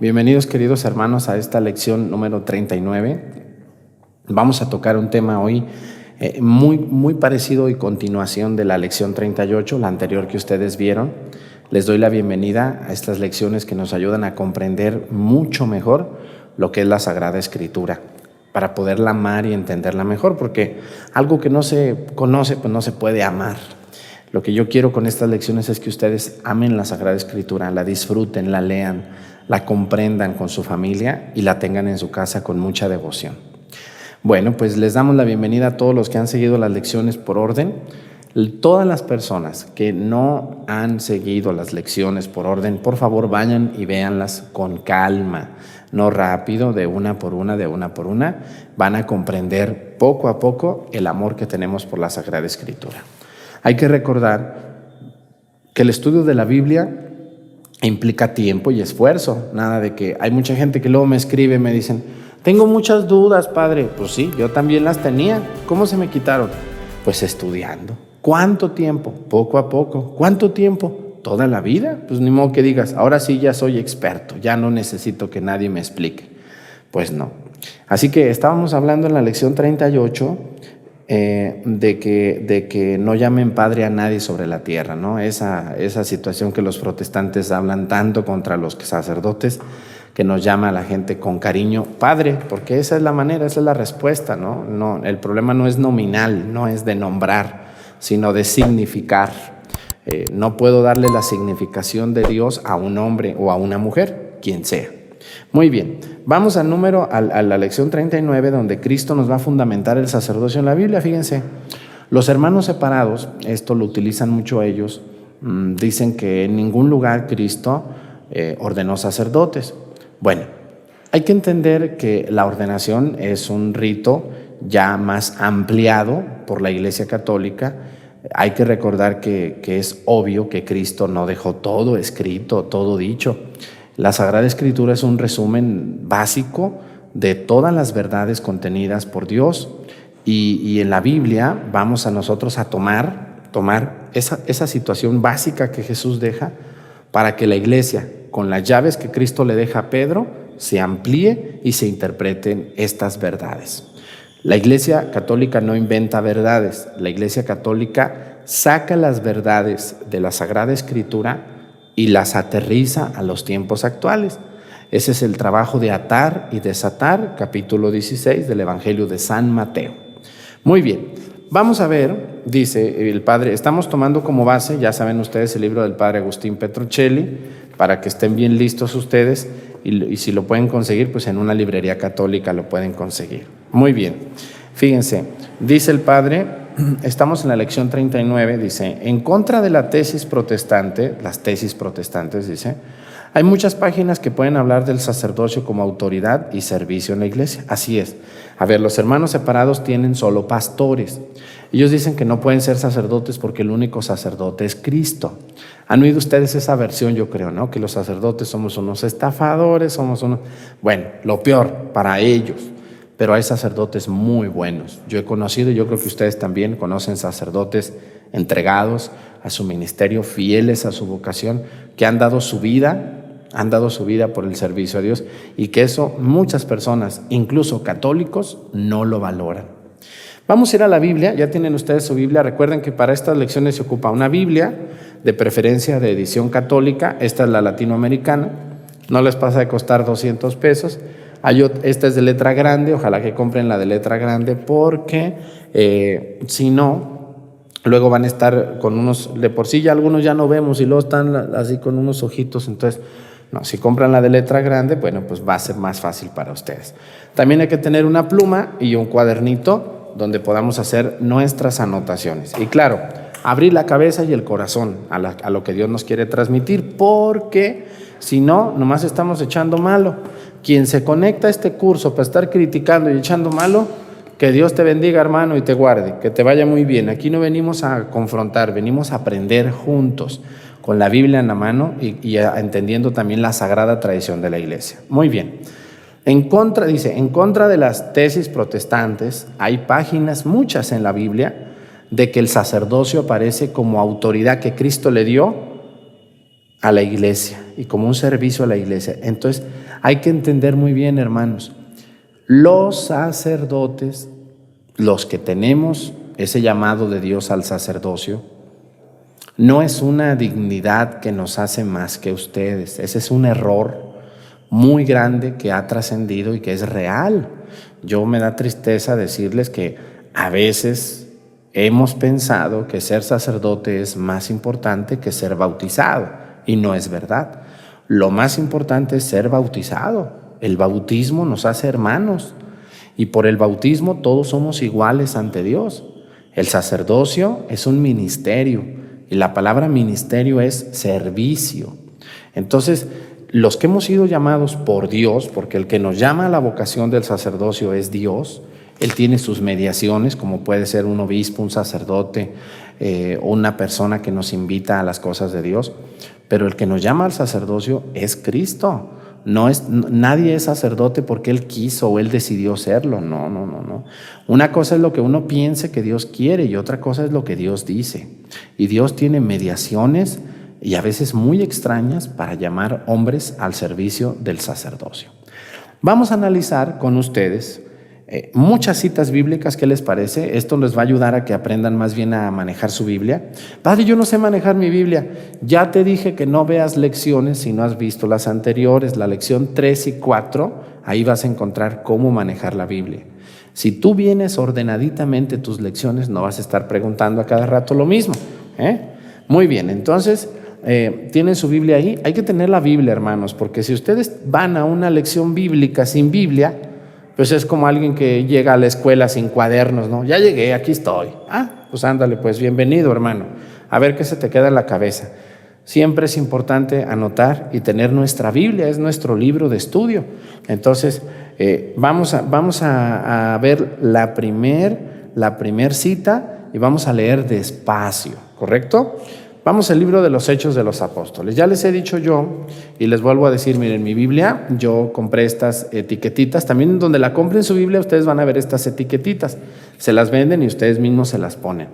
Bienvenidos, queridos hermanos, a esta lección número 39. Vamos a tocar un tema hoy muy parecido y continuación de la lección 38, la anterior que ustedes vieron. Les doy la bienvenida a estas lecciones que nos ayudan a comprender mucho mejor lo que es la Sagrada Escritura, para poderla amar y entenderla mejor, porque algo que no se conoce, pues no se puede amar. Lo que yo quiero con estas lecciones es que ustedes amen la Sagrada Escritura, la disfruten, la lean, la comprendan con su familia y la tengan en su casa con mucha devoción. Bueno, pues les damos la bienvenida a todos los que han seguido las lecciones por orden. Todas las personas que no han seguido las lecciones por orden, por favor vayan y véanlas con calma, no rápido, de una por una. Van a comprender poco a poco el amor que tenemos por la Sagrada Escritura. Hay que recordar que el estudio de la Biblia implica tiempo y esfuerzo. Nada de que hay mucha gente que luego me escribe y me dicen: tengo muchas dudas, padre. Pues sí, yo también las tenía. ¿Cómo se me quitaron? Pues estudiando. ¿Cuánto tiempo? Poco a poco. ¿Cuánto tiempo? Toda la vida. Pues ni modo que digas, ahora sí ya soy experto, ya no necesito que nadie me explique. Pues no. Así que estábamos hablando en la lección 38 de que no llamen padre a nadie sobre la tierra, ¿no? Esa situación que los protestantes hablan tanto contra los sacerdotes, que nos llama a la gente con cariño padre, porque esa es la manera, esa es la respuesta, ¿no? No, el problema no es nominal, no es de nombrar, sino de significar. No puedo darle la significación de Dios a un hombre o a una mujer, quien sea. Muy bien, vamos a la lección 39, donde Cristo nos va a fundamentar el sacerdocio en la Biblia. Fíjense, los hermanos separados, esto lo utilizan mucho ellos, dicen que en ningún lugar Cristo ordenó sacerdotes. Bueno, hay que entender que la ordenación es un rito ya más ampliado por la Iglesia Católica. Hay que recordar que es obvio que Cristo no dejó todo escrito, todo dicho. La Sagrada Escritura es un resumen básico de todas las verdades contenidas por Dios, y en la Biblia vamos a nosotros a tomar esa situación básica que Jesús deja para que la Iglesia, con las llaves que Cristo le deja a Pedro, se amplíe y se interpreten estas verdades. La Iglesia Católica no inventa verdades. La Iglesia Católica saca las verdades de la Sagrada Escritura y las aterriza a los tiempos actuales. Ese es el trabajo de atar y desatar, capítulo 16 del Evangelio de San Mateo. Muy bien, vamos a ver, dice el padre, estamos tomando como base, ya saben ustedes, el libro del padre Agustín Petrocelli, para que estén bien listos ustedes, y si lo pueden conseguir, pues en una librería católica lo pueden conseguir. Muy bien, fíjense, dice el padre, estamos en la lección 39, dice: en contra de la tesis protestante, las tesis protestantes, dice, hay muchas páginas que pueden hablar del sacerdocio como autoridad y servicio en la iglesia. Así es. A ver, los hermanos separados tienen solo pastores. Ellos dicen que no pueden ser sacerdotes porque el único sacerdote es Cristo. Han oído ustedes esa versión, yo creo, ¿no? Que los sacerdotes somos unos estafadores, somos unos... Bueno, lo peor para ellos. Pero hay sacerdotes muy buenos. Yo he conocido, y yo creo que ustedes también conocen sacerdotes entregados a su ministerio, fieles a su vocación, que han dado su vida por el servicio a Dios, y que eso muchas personas, incluso católicos, no lo valoran. Vamos a ir a la Biblia. Ya tienen ustedes su Biblia. Recuerden que para estas lecciones se ocupa una Biblia, de preferencia de edición católica. Esta es la latinoamericana. No les pasa de costar 200 pesos. Esta es de letra grande, ojalá que compren la de letra grande, porque si no, luego van a estar con unos, de por sí ya algunos ya no vemos y luego están así con unos ojitos. Entonces, no, si compran la de letra grande, bueno, pues va a ser más fácil para ustedes. También hay que tener una pluma y un cuadernito donde podamos hacer nuestras anotaciones. Y claro, abrir la cabeza y el corazón a lo que Dios nos quiere transmitir, porque si no, nomás estamos echando malo. Quien se conecta a este curso para estar criticando y echando malo, que Dios te bendiga, hermano, y te guarde, que te vaya muy bien. Aquí no venimos a confrontar, venimos a aprender juntos, con la Biblia en la mano y entendiendo también la sagrada tradición de la iglesia. Muy bien. En contra de las tesis protestantes, hay páginas, muchas en la Biblia, de que el sacerdocio aparece como autoridad que Cristo le dio a la iglesia y como un servicio a la iglesia. Entonces hay que entender muy bien, hermanos, los sacerdotes, los que tenemos ese llamado de Dios al sacerdocio, no es una dignidad que nos hace más que ustedes. Ese es un error muy grande que ha trascendido y que es real. Yo me da tristeza decirles que a veces hemos pensado que ser sacerdote es más importante que ser bautizado, y no es verdad. Lo más importante es ser bautizado. El bautismo nos hace hermanos y por el bautismo todos somos iguales ante Dios. El sacerdocio es un ministerio y la palabra ministerio es servicio. Entonces, los que hemos sido llamados por Dios, porque el que nos llama a la vocación del sacerdocio es Dios, Él tiene sus mediaciones, como puede ser un obispo, un sacerdote, o una persona que nos invita a las cosas de Dios, pero el que nos llama al sacerdocio es Cristo. Nadie es sacerdote porque Él quiso o Él decidió serlo. No. Una cosa es lo que uno piense que Dios quiere y otra cosa es lo que Dios dice. Y Dios tiene mediaciones y a veces muy extrañas para llamar hombres al servicio del sacerdocio. Vamos a analizar con ustedes muchas citas bíblicas. ¿Qué les parece? Esto les va a ayudar a que aprendan más bien a manejar su Biblia. Padre, yo no sé manejar mi Biblia. Ya te dije que no veas lecciones si no has visto las anteriores. La lección 3 y 4, ahí vas a encontrar cómo manejar la Biblia. Si tú vienes ordenaditamente tus lecciones, no vas a estar preguntando a cada rato lo mismo. Muy bien, entonces tienen su Biblia ahí. Hay que tener la Biblia, hermanos, porque si ustedes van a una lección bíblica sin Biblia, pues es como alguien que llega a la escuela sin cuadernos, ¿no? Ya llegué, aquí estoy. Pues ándale, pues bienvenido, hermano. A ver qué se te queda en la cabeza. Siempre es importante anotar y tener nuestra Biblia, es nuestro libro de estudio. Entonces, vamos a ver la primer cita y vamos a leer despacio, ¿correcto? Vamos al libro de los Hechos de los Apóstoles. Ya les he dicho yo y les vuelvo a decir, miren, mi Biblia, yo compré estas etiquetitas. También donde la compren su Biblia, ustedes van a ver estas etiquetitas. Se las venden y ustedes mismos se las ponen.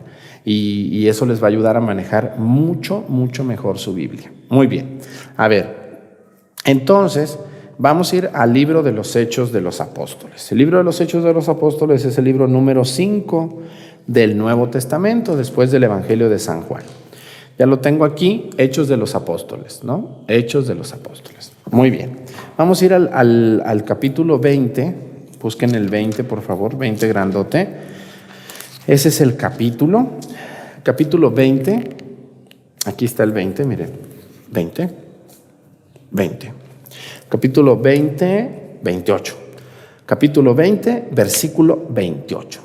Y eso les va a ayudar a manejar mucho, mucho mejor su Biblia. Muy bien. A ver, entonces vamos a ir al libro de los Hechos de los Apóstoles. El libro de los Hechos de los Apóstoles es el libro número 5 del Nuevo Testamento, después del Evangelio de San Juan. Ya lo tengo aquí, Hechos de los Apóstoles, ¿no? Hechos de los Apóstoles. Muy bien. Vamos a ir al capítulo 20. Busquen el 20, por favor, 20 grandote. Ese es el capítulo 20. Aquí está el 20, miren. 20. Capítulo 20, 28. Capítulo 20, versículo 28.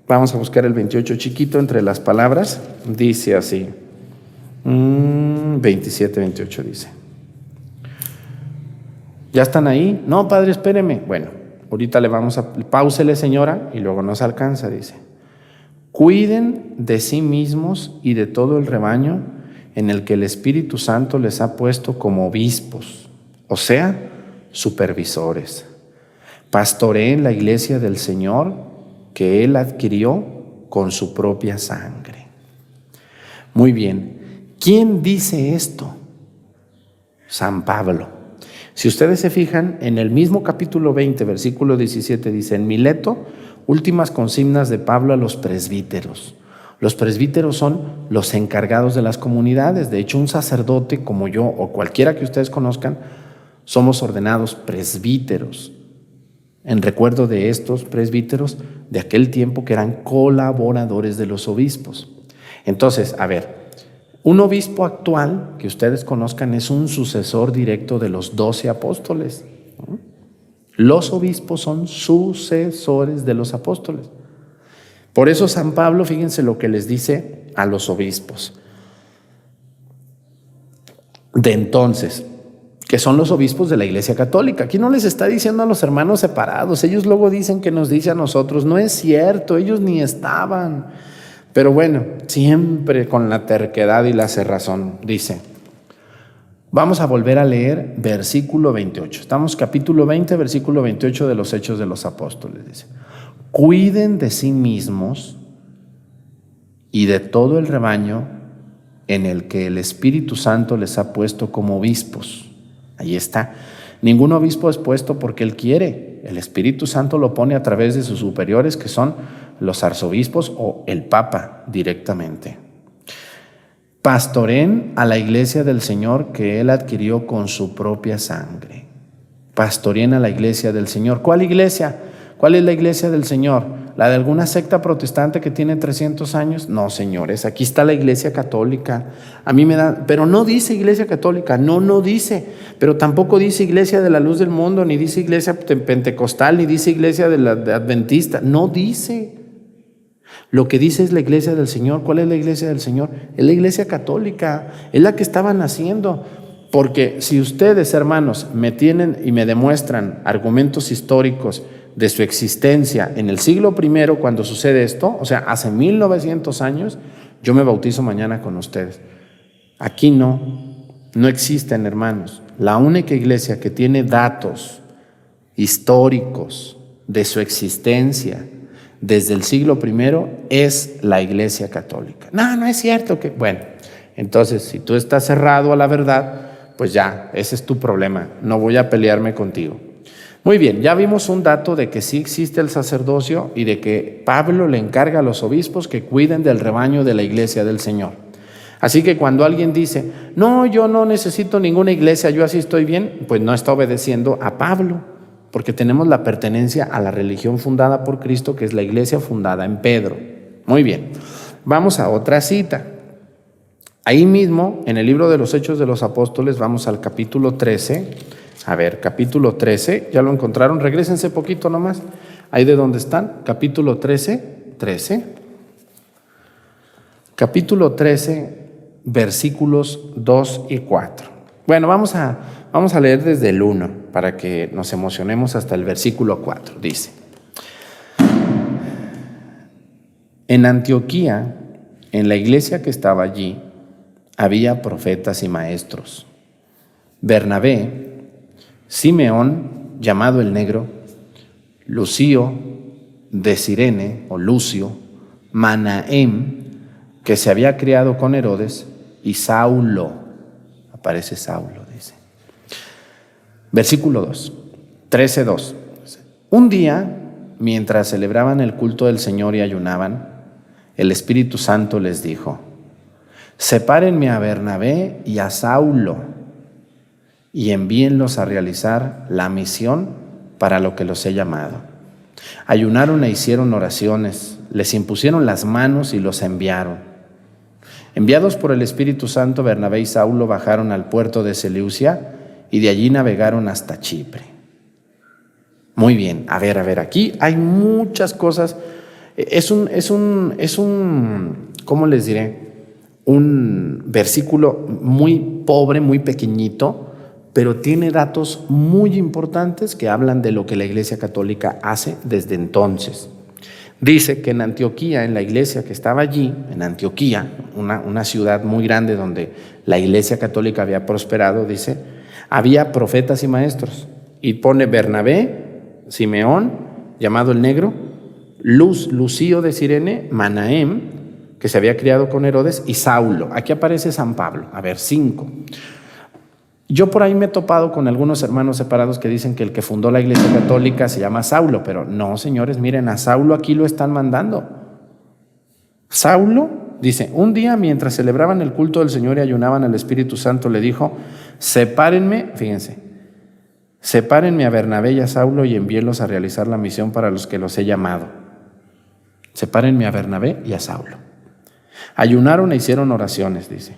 Vamos a buscar el 28 chiquito entre las palabras. Dice así. 27, 28 dice. ¿Ya están ahí? No, padre, espéreme. Bueno, ahorita le vamos a... Páusele, señora, y luego nos alcanza, dice. Cuiden de sí mismos y de todo el rebaño en el que el Espíritu Santo les ha puesto como obispos, o sea, supervisores. Pastoreen la iglesia del Señor que Él adquirió con su propia sangre. Muy bien. ¿Quién dice esto? San Pablo. Si ustedes se fijan, en el mismo capítulo 20, versículo 17, dice, en Mileto, últimas consignas de Pablo a los presbíteros. Los presbíteros son los encargados de las comunidades. De hecho, un sacerdote como yo o cualquiera que ustedes conozcan, somos ordenados presbíteros. En recuerdo de estos presbíteros de aquel tiempo que eran colaboradores de los obispos. Entonces, a ver, un obispo actual que ustedes conozcan es un sucesor directo de los 12 apóstoles. Los obispos son sucesores de los apóstoles. Por eso San Pablo, fíjense lo que les dice a los obispos de entonces, que son los obispos de la Iglesia Católica. Aquí no les está diciendo a los hermanos separados. Ellos luego dicen que nos dice a nosotros. No es cierto, ellos ni estaban. Pero bueno, siempre con la terquedad y la cerrazón, dice. Vamos a volver a leer versículo 28. Estamos capítulo 20, versículo 28 de los Hechos de los Apóstoles. Dice, cuiden de sí mismos y de todo el rebaño en el que el Espíritu Santo les ha puesto como obispos. Ahí está. Ningún obispo es puesto porque él quiere. El Espíritu Santo lo pone a través de sus superiores, que son los arzobispos o el Papa directamente. Pastoreen a la iglesia del Señor que él adquirió con su propia sangre. Pastoreen a la iglesia del Señor. ¿Cuál iglesia? ¿Cuál es la iglesia del Señor? ¿La de alguna secta protestante que tiene 300 años? No, señores, aquí está la iglesia católica. A mí me da, pero no dice iglesia católica, no dice, pero tampoco dice iglesia de la luz del mundo, ni dice iglesia pentecostal, ni dice iglesia de adventista, no dice. Lo que dice es la iglesia del Señor. ¿Cuál es la iglesia del Señor? Es la iglesia católica, es la que estaban haciendo. Porque si ustedes, hermanos, me tienen y me demuestran argumentos históricos de su existencia en el siglo I, cuando sucede esto, o sea, hace 1900 años, yo me bautizo mañana con ustedes. Aquí no existen, hermanos. La única iglesia que tiene datos históricos de su existencia desde el siglo I es la iglesia católica. No es cierto que... Bueno, entonces, si tú estás cerrado a la verdad, pues ya, ese es tu problema. No voy a pelearme contigo. Muy bien, ya vimos un dato de que sí existe el sacerdocio y de que Pablo le encarga a los obispos que cuiden del rebaño de la iglesia del Señor. Así que cuando alguien dice, no, yo no necesito ninguna iglesia, yo así estoy bien, pues no está obedeciendo a Pablo, porque tenemos la pertenencia a la religión fundada por Cristo, que es la iglesia fundada en Pedro. Muy bien, vamos a otra cita. Ahí mismo, en el libro de los Hechos de los Apóstoles, vamos al capítulo 13. A ver, capítulo 13, ¿ya lo encontraron? Regrésense poquito nomás, ahí de donde están, capítulo 13. Capítulo 13, versículos 2 y 4. Bueno, vamos a leer desde el 1 para que nos emocionemos hasta el versículo 4. Dice: en Antioquía, en la iglesia que estaba allí, había profetas y maestros. Bernabé, Simeón, llamado el Negro, Lucio de Cirene o Lucio, Manahem, que se había criado con Herodes, y Saulo. Aparece Saulo, dice. Versículo 2, 13:2. Un día, mientras celebraban el culto del Señor y ayunaban, el Espíritu Santo les dijo: sepárenme a Bernabé y a Saulo y envíenlos a realizar la misión para lo que los he llamado. Ayunaron e hicieron oraciones, les impusieron las manos y los enviaron. Enviados por el Espíritu Santo, Bernabé y Saulo bajaron al puerto de Seleucia y de allí navegaron hasta Chipre. Muy bien, a ver, aquí hay muchas cosas. Es un, ¿cómo les diré? Un versículo muy pobre, muy pequeñito, pero tiene datos muy importantes que hablan de lo que la Iglesia Católica hace desde entonces. Dice que en Antioquía, en la iglesia que estaba allí, en Antioquía, una ciudad muy grande donde la Iglesia Católica había prosperado, dice, había profetas y maestros. Y pone Bernabé, Simeón, llamado el Negro, Lucio de Cirene, Manahem, que se había criado con Herodes, y Saulo. Aquí aparece San Pablo. A ver, 5. Yo por ahí me he topado con algunos hermanos separados que dicen que el que fundó la Iglesia Católica se llama Saulo, pero no, señores, miren, a Saulo aquí lo están mandando. Saulo, dice, un día mientras celebraban el culto del Señor y ayunaban, al Espíritu Santo le dijo: sepárenme, fíjense, sepárenme a Bernabé y a Saulo y envíenlos a realizar la misión para los que los he llamado. Sepárenme a Bernabé y a Saulo. Ayunaron e hicieron oraciones, dice.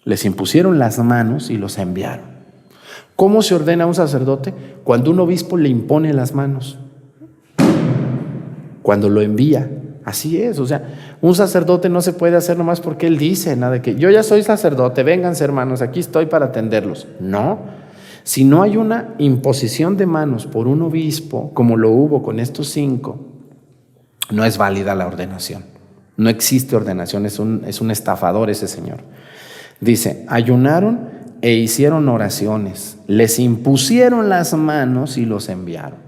Les impusieron las manos y los enviaron. ¿Cómo se ordena a un sacerdote? Cuando un obispo le impone las manos. Cuando lo envía. Así es, o sea, un sacerdote no se puede hacer nomás porque él dice, nada de que yo ya soy sacerdote, vénganse hermanos, aquí estoy para atenderlos. No, si no hay una imposición de manos por un obispo, como lo hubo con estos 5, no es válida la ordenación. No existe ordenación, es un estafador ese señor. Dice, ayunaron e hicieron oraciones, les impusieron las manos y los enviaron.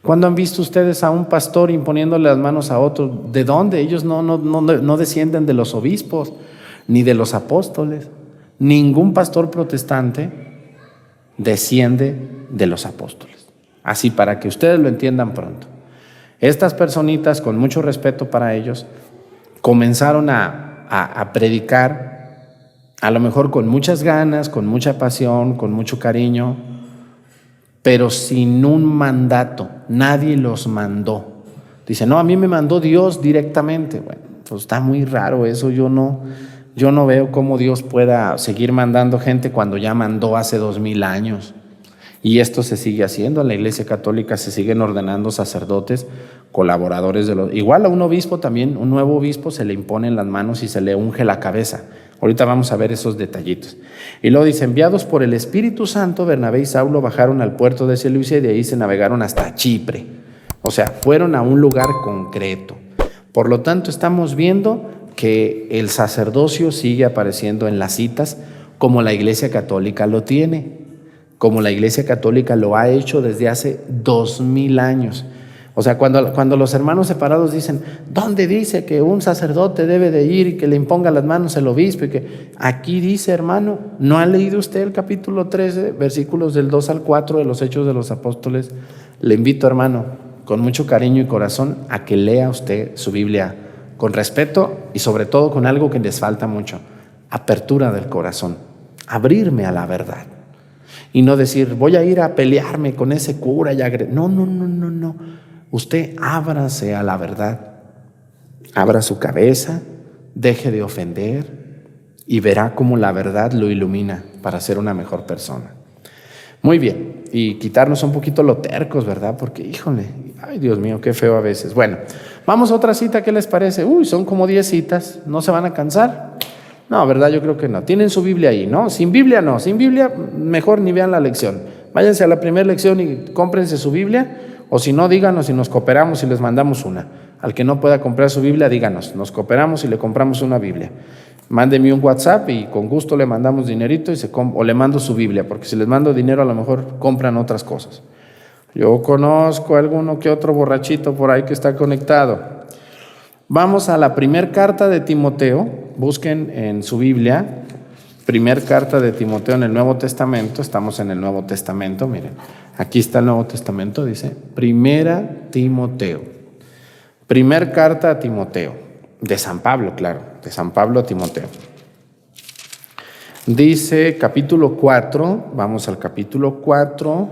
¿Cuándo han visto ustedes a un pastor imponiéndole las manos a otro? ¿De dónde? Ellos no descienden de los obispos. ni de los apóstoles. Ningún pastor protestante desciende de los apóstoles. Así para que ustedes lo entiendan pronto. Estas personitas, con mucho respeto para ellos, comenzaron a predicar, a lo mejor con muchas ganas, con mucha pasión, con mucho cariño, pero sin un mandato. Nadie los mandó. Dice, no, a mí me mandó Dios directamente. Bueno, pues está muy raro eso. Yo no veo cómo Dios pueda seguir mandando gente cuando ya mandó hace 2000 años. Y esto se sigue haciendo. En la Iglesia Católica se siguen ordenando sacerdotes, colaboradores de los... Igual a un obispo también, un nuevo obispo se le impone en las manos y se le unge la cabeza. Ahorita vamos a ver esos detallitos. Y luego dice, enviados por el Espíritu Santo, Bernabé y Saulo bajaron al puerto de Seleucia y de ahí se navegaron hasta Chipre. O sea, fueron a un lugar concreto. Por lo tanto, estamos viendo que el sacerdocio sigue apareciendo en las citas como la Iglesia Católica lo tiene, como la Iglesia Católica lo ha hecho desde hace 2000 años. O sea, cuando los hermanos separados dicen, ¿dónde dice que un sacerdote debe de ir y que le imponga las manos el obispo? Y que aquí dice, hermano, ¿no ha leído usted el capítulo 13, versículos del 2 al 4 de los Hechos de los Apóstoles? Le invito, hermano, con mucho cariño y corazón, a que lea usted su Biblia con respeto y sobre todo con algo que les falta mucho: apertura del corazón, abrirme a la verdad. Y no decir, voy a ir a pelearme con ese cura y no. Usted ábrase a la verdad, abra su cabeza, deje de ofender y verá cómo la verdad lo ilumina para ser una mejor persona. Muy bien, y quitarnos un poquito lo tercos, ¿verdad? Porque, híjole, ay Dios mío, qué feo a veces. Bueno, vamos a otra cita, ¿qué les parece? Son como 10 citas, ¿no se van a cansar? No, ¿verdad? Yo creo que no. Tienen su Biblia ahí, ¿no? Sin Biblia no, sin Biblia mejor ni vean la lección. Váyanse a la primera lección y cómprense su Biblia, o si no, díganos si nos cooperamos y les mandamos una. Al que no pueda comprar su Biblia, díganos, nos cooperamos y le compramos una Biblia. Mándeme un WhatsApp y con gusto le mandamos dinerito o le mando su Biblia, porque si les mando dinero a lo mejor compran otras cosas. Yo conozco a alguno que otro borrachito por ahí que está conectado. Vamos a la primera carta de Timoteo. Busquen en su Biblia, primera carta de Timoteo en el Nuevo Testamento. Estamos en el Nuevo Testamento, miren. Aquí está el Nuevo Testamento, dice Primera Timoteo. Primer carta a Timoteo, de San Pablo, claro, de San Pablo a Timoteo. Dice capítulo 4, vamos al capítulo 4,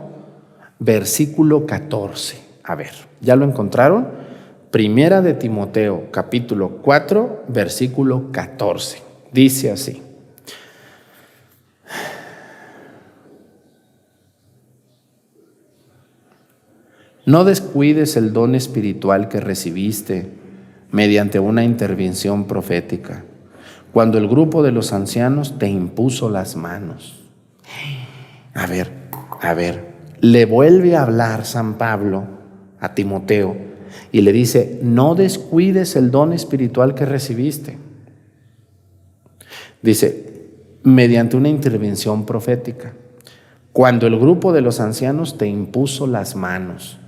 versículo 14. A ver, ¿ya lo encontraron? Primera de Timoteo, capítulo 4, versículo 14. Dice así. No descuides el don espiritual que recibiste mediante una intervención profética, cuando el grupo de los ancianos te impuso las manos. A ver, le vuelve a hablar San Pablo a Timoteo y le dice, no descuides el don espiritual que recibiste. Dice, mediante una intervención profética, cuando el grupo de los ancianos te impuso las manos.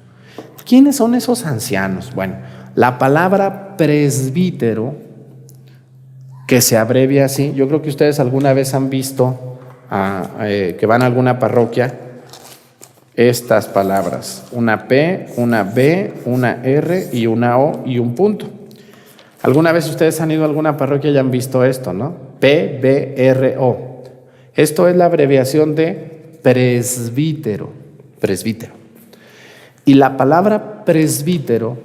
¿Quiénes son esos ancianos? Bueno, la palabra presbítero, que se abrevia así, yo creo que ustedes alguna vez han visto que van a alguna parroquia, estas palabras, una P, una B, una R y una O y un punto. ¿Alguna vez ustedes han ido a alguna parroquia y han visto esto, no? P, B, R, O. Esto es la abreviación de presbítero. Y la palabra presbítero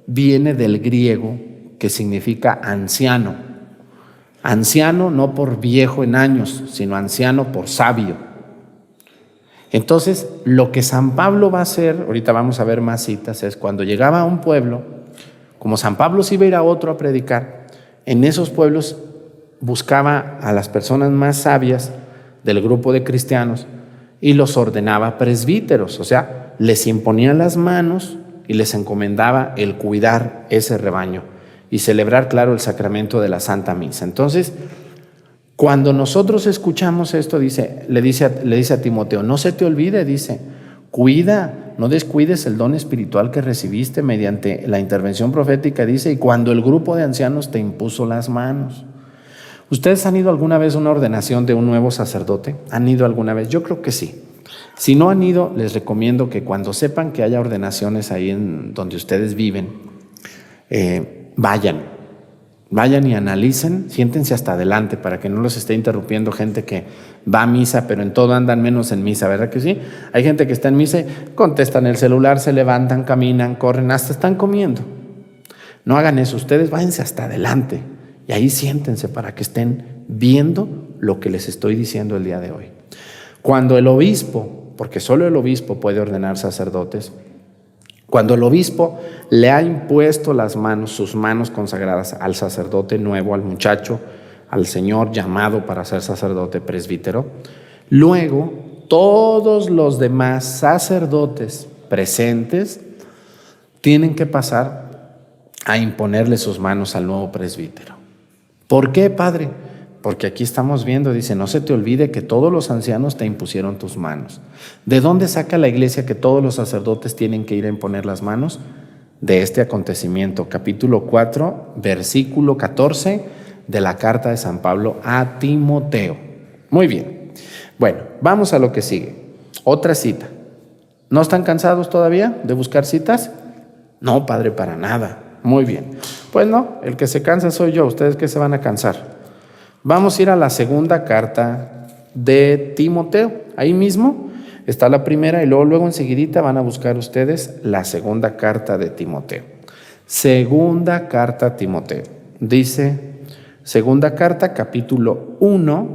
viene del griego, que significa anciano. Anciano no por viejo en años, sino anciano por sabio. Entonces, lo que San Pablo va a hacer, ahorita vamos a ver más citas, es cuando llegaba a un pueblo, como San Pablo se iba a ir a otro a predicar, en esos pueblos buscaba a las personas más sabias del grupo de cristianos y los ordenaba presbíteros, o sea, les imponía las manos y les encomendaba el cuidar ese rebaño y celebrar, claro, el sacramento de la Santa Misa. Entonces, cuando nosotros escuchamos esto, le dice a Timoteo, no se te olvide, dice, cuida, no descuides el don espiritual que recibiste mediante la intervención profética, dice, y cuando el grupo de ancianos te impuso las manos. ¿Ustedes han ido alguna vez a una ordenación de un nuevo sacerdote? ¿Han ido alguna vez? Yo creo que sí. Si no han ido, les recomiendo que cuando sepan que haya ordenaciones ahí en donde ustedes viven, vayan y analicen, siéntense hasta adelante para que no los esté interrumpiendo gente que va a misa, pero en todo andan menos en misa, ¿verdad que sí? Hay gente que está en misa y contestan el celular, se levantan, caminan, corren, hasta están comiendo. No hagan eso, ustedes váyanse hasta adelante y ahí siéntense para que estén viendo lo que les estoy diciendo el día de hoy. Cuando el obispo, porque solo el obispo puede ordenar sacerdotes, cuando el obispo le ha impuesto las manos, sus manos consagradas al sacerdote nuevo, al muchacho, al señor llamado para ser sacerdote presbítero, luego todos los demás sacerdotes presentes tienen que pasar a imponerle sus manos al nuevo presbítero. ¿Por qué, padre? Porque aquí estamos viendo, dice, no se te olvide que todos los ancianos te impusieron tus manos. ¿De dónde saca la iglesia que todos los sacerdotes tienen que ir a imponer las manos? De este acontecimiento, capítulo 4, versículo 14 de la carta de San Pablo a Timoteo. Muy bien. Bueno, vamos a lo que sigue. Otra cita. ¿No están cansados todavía de buscar citas? No, padre, para nada. Muy bien. Pues no, el que se cansa soy yo. ¿Ustedes qué se van a cansar? Vamos a ir a la segunda carta de Timoteo. Ahí mismo está la primera y luego enseguidita van a buscar ustedes la segunda carta de Timoteo. Segunda carta a Timoteo. Dice, segunda carta, capítulo 1.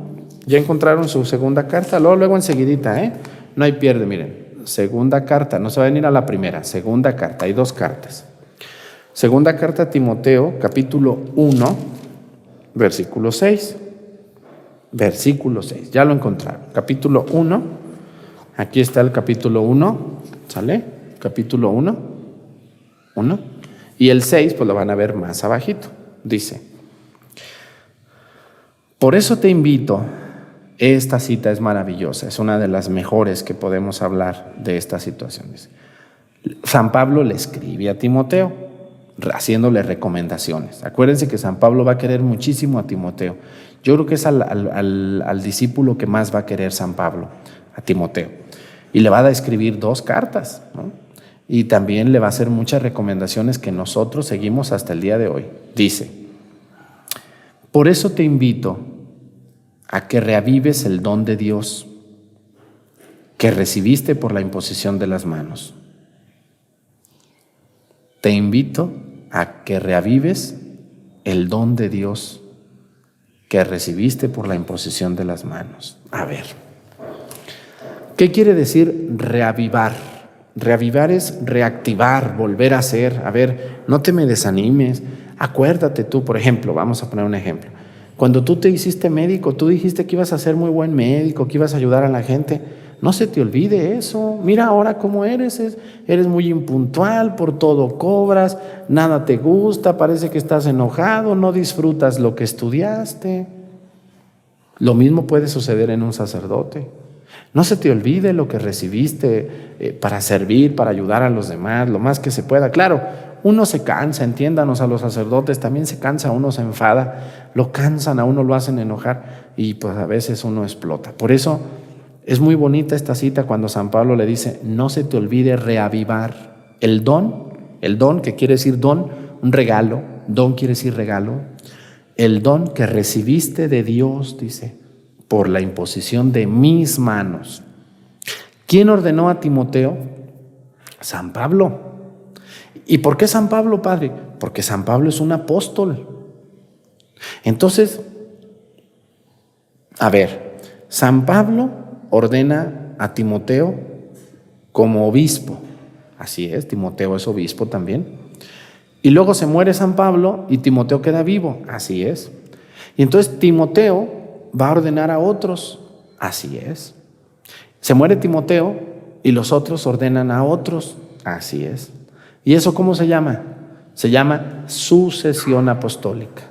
¿Ya encontraron su segunda carta? Luego enseguidita, no hay pierde, miren. Segunda carta, no se vayan a ir a la primera. Segunda carta, hay dos cartas. Segunda carta a Timoteo, capítulo 1. Versículo 6. Versículo 6. Ya lo encontraron. Capítulo 1. Aquí está el capítulo 1. ¿Sale? Capítulo 1. 1. Y el 6, pues lo van a ver más abajito. Dice: por eso te invito. Esta cita es maravillosa. Es una de las mejores que podemos hablar de estas situaciones. San Pablo le escribe a Timoteo, haciéndole recomendaciones. Acuérdense que San Pablo va a querer muchísimo a Timoteo. Yo creo que es al discípulo que más va a querer San Pablo, a Timoteo. Y le va a escribir 2 cartas, ¿no? Y también le va a hacer muchas recomendaciones que nosotros seguimos hasta el día de hoy. Dice: por eso te invito a que reavives el don de Dios que recibiste por la imposición de las manos. Te invito a que reavives el don de Dios que recibiste por la imposición de las manos. A ver, ¿qué quiere decir reavivar? Reavivar es reactivar, volver a hacer. A ver, no te me desanimes. Acuérdate tú, por ejemplo, vamos a poner un ejemplo. Cuando tú te hiciste médico, tú dijiste que ibas a ser muy buen médico, que ibas a ayudar a la gente. No se te olvide eso. Mira ahora cómo eres. Eres muy impuntual, por todo cobras, nada te gusta, parece que estás enojado, no disfrutas lo que estudiaste. Lo mismo puede suceder en un sacerdote. No se te olvide lo que recibiste para servir, para ayudar a los demás, lo más que se pueda. Claro, uno se cansa, entiéndanos, a los sacerdotes también se cansa, uno se enfada, lo cansan, a uno lo hacen enojar y pues a veces uno explota. Por eso es muy bonita esta cita cuando San Pablo le dice: no se te olvide reavivar el don que quiere decir don, un regalo, don quiere decir regalo, el don que recibiste de Dios, dice, por la imposición de mis manos. ¿Quién ordenó a Timoteo? San Pablo. ¿Y por qué San Pablo, padre? Porque San Pablo es un apóstol. Entonces, a ver, San Pablo ordena a Timoteo como obispo. Así es, Timoteo es obispo también. Y luego se muere San Pablo y Timoteo queda vivo. Así es. Y entonces Timoteo va a ordenar a otros. Así es. Se muere Timoteo y los otros ordenan a otros. Así es. ¿Y eso cómo se llama? Se llama sucesión apostólica.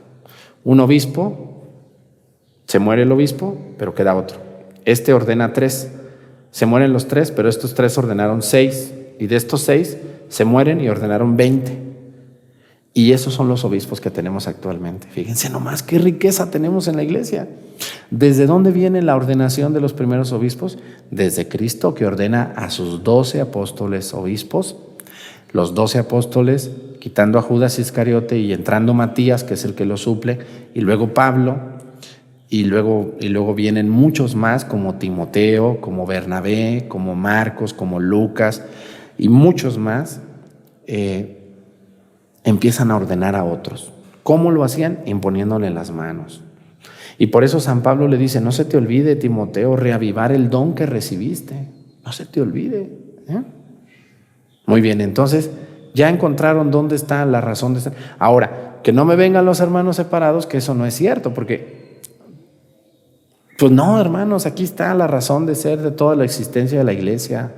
Un obispo, se muere el obispo, pero queda otro. Este ordena 3. Se mueren los 3, pero estos 3 ordenaron 6. Y de estos 6 se mueren y ordenaron 20. Y esos son los obispos que tenemos actualmente. Fíjense nomás qué riqueza tenemos en la iglesia. ¿Desde dónde viene la ordenación de los primeros obispos? Desde Cristo, que ordena a sus 12 apóstoles obispos. Los 12 apóstoles, quitando a Judas Iscariote y entrando Matías, que es el que lo suple, y luego Pablo, y luego vienen muchos más, como Timoteo, como Bernabé, como Marcos, como Lucas, y muchos más. Empiezan a ordenar a otros. ¿Cómo lo hacían? Imponiéndole las manos. Y por eso San Pablo le dice, no se te olvide, Timoteo, reavivar el don que recibiste. No se te olvide. Muy bien, entonces ya encontraron dónde está la razón de estar. Ahora, que no me vengan los hermanos separados, que eso no es cierto, porque, pues no, hermanos, aquí está la razón de ser de toda la existencia de la iglesia.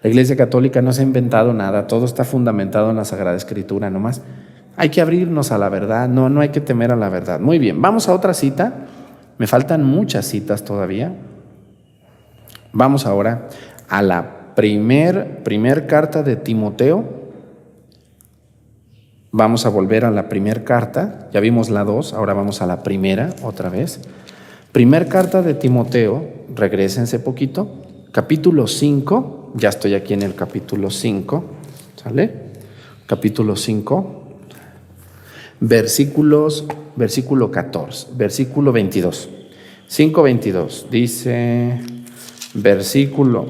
La Iglesia Católica no se ha inventado nada, todo está fundamentado en la Sagrada Escritura, nomás hay que abrirnos a la verdad, no hay que temer a la verdad. Muy bien, vamos a otra cita, me faltan muchas citas todavía. Vamos ahora a la primer carta de Timoteo. Vamos a volver a la primer carta, ya vimos la 2, ahora vamos a la primera otra vez. Primer carta de Timoteo, regrésense poquito, capítulo 5. Ya estoy aquí en el capítulo 5, ¿sale? Capítulo 5, versículo 14, versículo 22. 5:22, dice,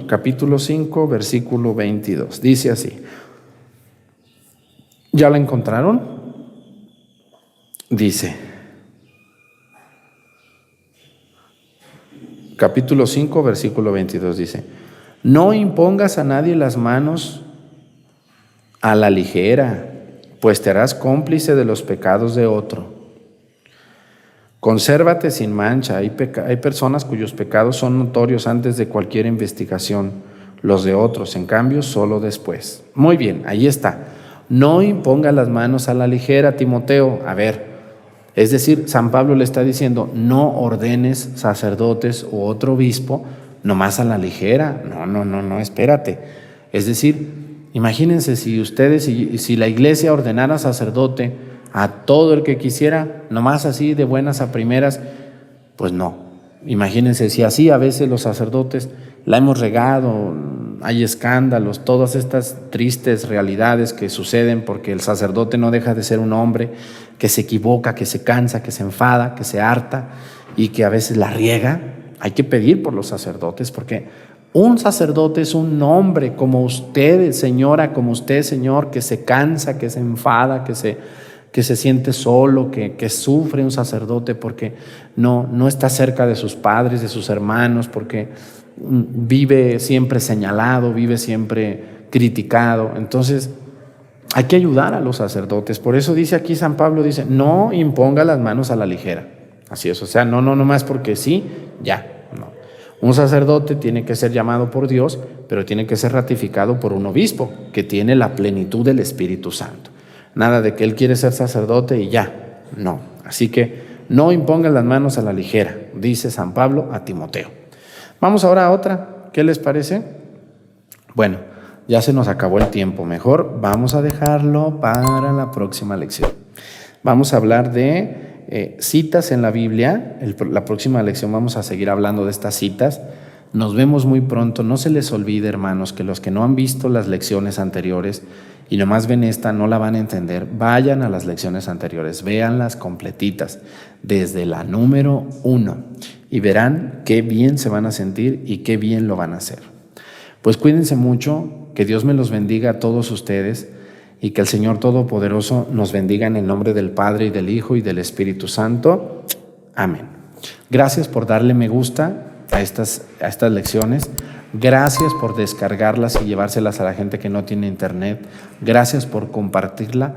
capítulo 5, versículo 22, dice así. ¿Ya la encontraron? Dice, capítulo 5, versículo 22, dice, no impongas a nadie las manos a la ligera, pues te harás cómplice de los pecados de otro. Consérvate sin mancha. Hay personas cuyos pecados son notorios antes de cualquier investigación, los de otros, en cambio, solo después. Muy bien, ahí está. No imponga las manos a la ligera, Timoteo. A ver, es decir, San Pablo le está diciendo, no ordenes sacerdotes u otro obispo nomás a la ligera. No, espérate. Es decir, imagínense si la iglesia ordenara sacerdote a todo el que quisiera, nomás así de buenas a primeras, pues no. Imagínense si así a veces los sacerdotes la hemos regado, hay escándalos, todas estas tristes realidades que suceden porque el sacerdote no deja de ser un hombre que se equivoca, que se cansa, que se enfada, que se harta y que a veces la riega. Hay que pedir por los sacerdotes porque un sacerdote es un hombre como usted, señora, como usted, señor, que se cansa, que se enfada, que se siente solo, que sufre un sacerdote porque no está cerca de sus padres, de sus hermanos, porque vive siempre señalado, vive siempre criticado. Entonces hay que ayudar a los sacerdotes. Por eso dice aquí San Pablo, dice, no imponga las manos a la ligera. Así es, o sea, no más porque sí, ya, no. Un sacerdote tiene que ser llamado por Dios, pero tiene que ser ratificado por un obispo que tiene la plenitud del Espíritu Santo. Nada de que él quiere ser sacerdote y ya, no. Así que no impongan las manos a la ligera, dice San Pablo a Timoteo. Vamos ahora a otra, ¿qué les parece? Bueno, ya se nos acabó el tiempo, mejor vamos a dejarlo para la próxima lección. Vamos a hablar de citas en la Biblia. La próxima lección vamos a seguir hablando de estas citas. Nos vemos muy pronto. No se les olvide, hermanos, que los que no han visto las lecciones anteriores y nomás ven esta, no la van a entender. Vayan a las lecciones anteriores, véanlas completitas, desde la número 1, y verán qué bien se van a sentir y qué bien lo van a hacer. Pues cuídense mucho, que Dios me los bendiga a todos ustedes y que el Señor Todopoderoso nos bendiga en el nombre del Padre y del Hijo y del Espíritu Santo. Amén. Gracias por darle me gusta a estas lecciones. Gracias por descargarlas y llevárselas a la gente que no tiene internet. Gracias por compartirla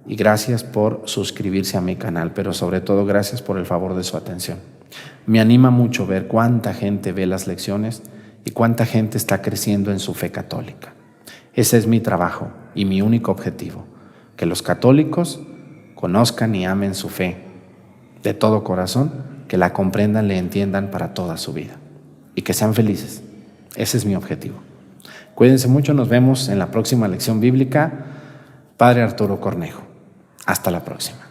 y gracias por suscribirse a mi canal, pero sobre todo gracias por el favor de su atención. Me anima mucho ver cuánta gente ve las lecciones y cuánta gente está creciendo en su fe católica. Ese es mi trabajo y mi único objetivo, que los católicos conozcan y amen su fe de todo corazón, que la comprendan, le entiendan para toda su vida y que sean felices. Ese es mi objetivo. Cuídense mucho, nos vemos en la próxima lección bíblica. Padre Arturo Cornejo. Hasta la próxima.